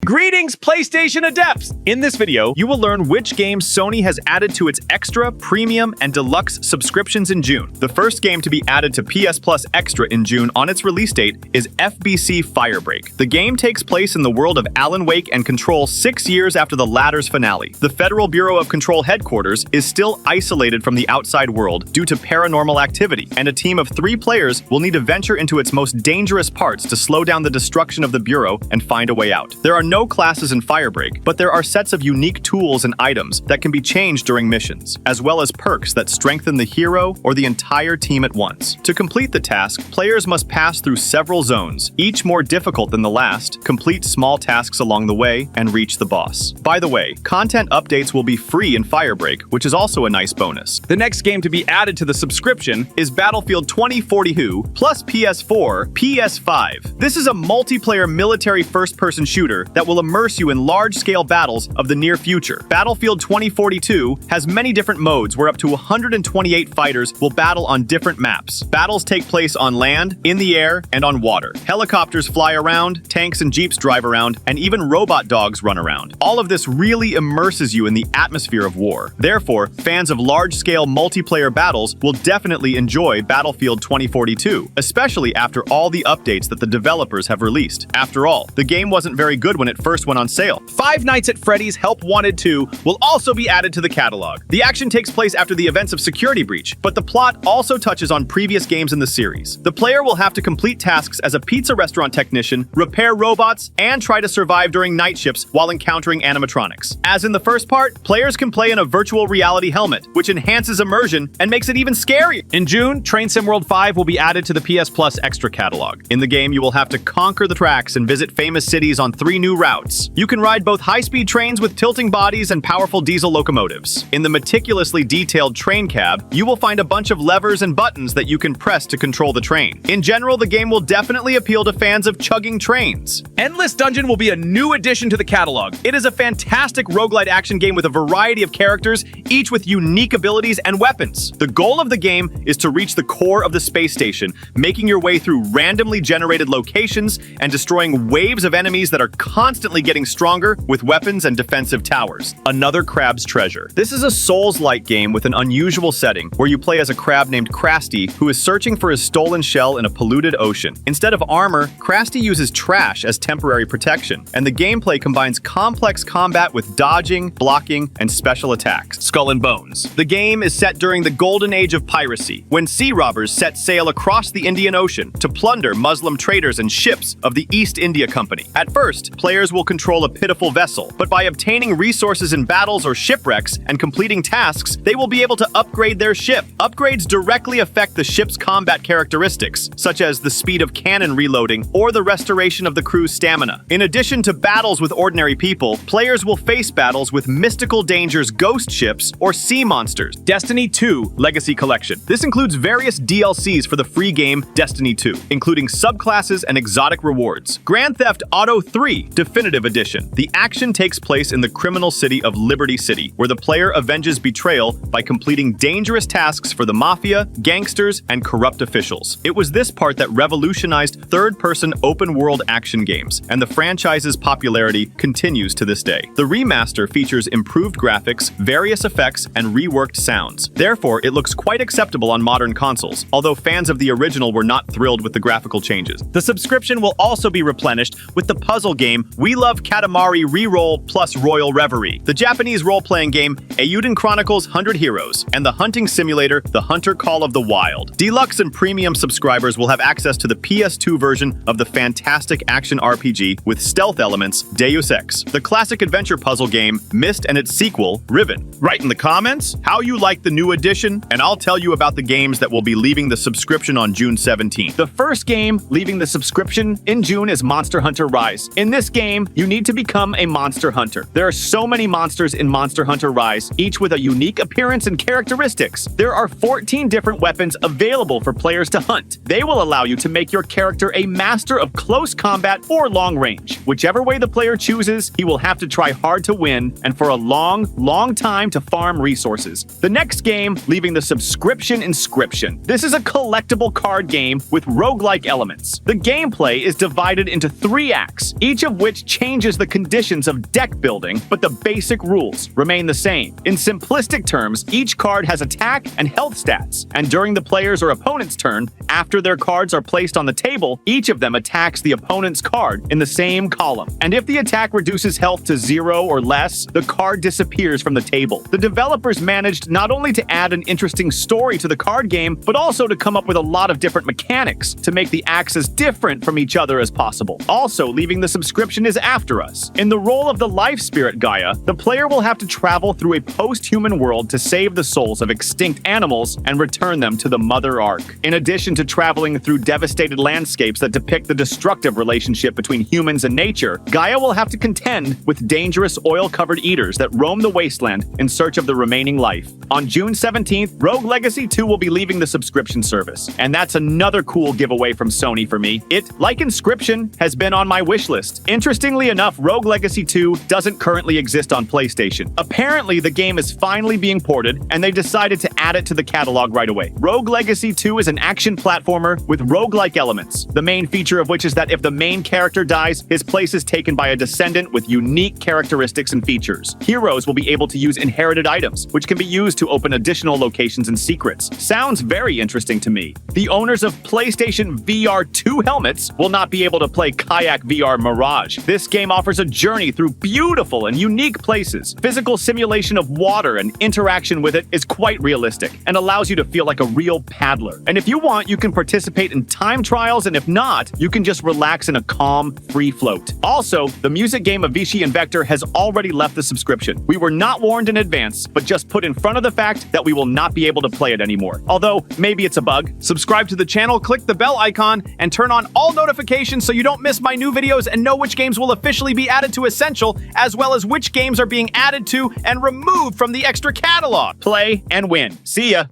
Greetings, PlayStation adepts! In this video, you will learn which games Sony has added to its Extra, Premium, and Deluxe subscriptions in June. The first game to be added to PS Plus Extra in June on its release date is AVICII Firebreak. The game takes place in the world of Alan Wake and Control 6 years after the latter's finale. The Federal Bureau of Control headquarters is still isolated from the outside world due to paranormal activity, and a team of 3 players will need to venture into its most dangerous parts to slow down the destruction of the Bureau and find a way out. There are no classes in Firebreak, but there are sets of unique tools and items that can be changed during missions, as well as perks that strengthen the hero or the entire team at once. To complete the task, players must pass through several zones, each more difficult than the last, complete small tasks along the way, and reach the boss. By the way, content updates will be free in Firebreak, which is also a nice bonus. The next game to be added to the subscription is Battlefield 2042 plus PS4, PS5. This is a multiplayer military first-person shooter that will immerse you in large-scale battles of the near future. Battlefield 2042 has many different modes where up to 128 fighters will battle on different maps. Battles take place on land, in the air, and on water. Helicopters fly around, tanks and jeeps drive around, and even robot dogs run around. All of this really immerses you in the atmosphere of war. Therefore, fans of large-scale multiplayer battles will definitely enjoy Battlefield 2042, especially after all the updates that the developers have released. After all, the game wasn't very good when it first went on sale. Five Nights at Freddy's Help Wanted 2 will also be added to the catalog. The action takes place after the events of Security Breach, but the plot also touches on previous games in the series. The player will have to complete tasks as a pizza restaurant technician, repair robots, and try to survive during night shifts while encountering animatronics. As in the first part, players can play in a virtual reality helmet, which enhances immersion and makes it even scarier. In June, Train Sim World 5 will be added to the PS Plus Extra catalog. In the game, you will have to conquer the tracks and visit famous cities on 3 new routes. You can ride both high-speed trains with tilting bodies and powerful diesel locomotives. In the meticulously detailed train cab, you will find a bunch of levers and buttons that you can press to control the train. In general, the game will definitely appeal to fans of chugging trains. Endless Dungeon will be a new addition to the catalog. It is a fantastic roguelite action game with a variety of characters, each with unique abilities and weapons. The goal of the game is to reach the core of the space station, making your way through randomly generated locations and destroying waves of enemies that are constantly getting stronger with weapons and defensive towers. Another Crab's Treasure. This is a Souls-like game with an unusual setting where you play as a crab named Krusty who is searching for his stolen shell in a polluted ocean. Instead of armor, Krusty uses trash as temporary protection, and the gameplay combines complex combat with dodging, blocking, and special attacks. Skull and Bones. The game is set during the golden age of piracy, when sea robbers set sail across the Indian Ocean to plunder Muslim traders and ships of the East India Company. At first, players will control a pitiful vessel, but by obtaining resources in battles or shipwrecks and completing tasks, they will be able to upgrade their ship. Upgrades directly affect the ship's combat characteristics, such as the speed of cannon reloading or the restoration of the crew's stamina. In addition to battles with ordinary people, players will face battles with mystical dangers, ghost ships, or sea monsters. Destiny 2 Legacy Collection. This includes various DLCs for the free game Destiny 2, including subclasses and exotic rewards. Grand Theft Auto 3 Definitive Edition. The action takes place in the criminal city of Liberty City, where the player avenges betrayal by completing dangerous tasks for the mafia, gangsters, and corrupt officials. It was this part that revolutionized third-person open-world action games, and the franchise's popularity continues to this day. The remaster features improved graphics, various effects, and reworked sounds. Therefore, it looks quite acceptable on modern consoles, although fans of the original were not thrilled with the graphical changes. The subscription will also be replenished with the puzzle game We Love Katamari Reroll plus Royal Reverie, the Japanese role-playing game Eiyuden Chronicles 100 Heroes, and the hunting simulator theHunter Call of the Wild. Deluxe and premium subscribers will have access to the PS2 version of the fantastic action RPG with stealth elements Deus Ex, the classic adventure puzzle game Myst and its sequel, Riven. Write in the comments how you like the new edition, and I'll tell you about the games that will be leaving the subscription on June 17th. The first game leaving the subscription in June is Monster Hunter Rise. In this game, you need to become a monster hunter. There are so many monsters in Monster Hunter Rise, each with a unique appearance and characteristics. There are 14 different weapons available for players to hunt. They will allow you to make your character a master of close combat or long range. Whichever way the player chooses, he will have to try hard to win and for a long time to farm resources. The next game, leaving the subscription, Inscryption. This is a collectible card game with roguelike elements. The gameplay is divided into 3 acts, each of which which changes the conditions of deck building, but the basic rules remain the same. In simplistic terms, each card has attack and health stats, and during the player's or opponent's turn, after their cards are placed on the table, each of them attacks the opponent's card in the same column. And if the attack reduces health to 0 or less, the card disappears from the table. The developers managed not only to add an interesting story to the card game, but also to come up with a lot of different mechanics to make the acts as different from each other as possible. Also, leaving the subscription is after us. In the role of the life spirit Gaia, the player will have to travel through a post-human world to save the souls of extinct animals and return them to the Mother Ark. In addition to traveling through devastated landscapes that depict the destructive relationship between humans and nature, Gaia will have to contend with dangerous oil-covered eaters that roam the wasteland in search of the remaining life. On June 17th, Rogue Legacy 2 will be leaving the subscription service, and that's another cool giveaway from Sony for me. It, like Inscryption, has been on my wish list. Interestingly enough, Rogue Legacy 2 doesn't currently exist on PlayStation. Apparently, the game is finally being ported, and they decided to add it to the catalog right away. Rogue Legacy 2 is an action platformer with roguelike elements, the main feature of which is that if the main character dies, his place is taken by a descendant with unique characteristics and features. Heroes will be able to use inherited items, which can be used to open additional locations and secrets. Sounds very interesting to me. The owners of PlayStation VR 2 helmets will not be able to play Kayak VR Mirage. This game offers a journey through beautiful and unique places. Physical simulation of water and interaction with it is quite realistic and allows you to feel like a real paddler. And if you want, you can participate in time trials, and if not, you can just relax in a calm, free float. Also, the music game AVICII Invector has already left the subscription. We were not warned in advance, but just put in front of the fact that we will not be able to play it anymore. Although, maybe it's a bug. Subscribe to the channel, click the bell icon, and turn on all notifications so you don't miss my new videos and know which games will officially be added to Essential, as well as which games are being added to and removed from the extra catalog. Play and win. See ya!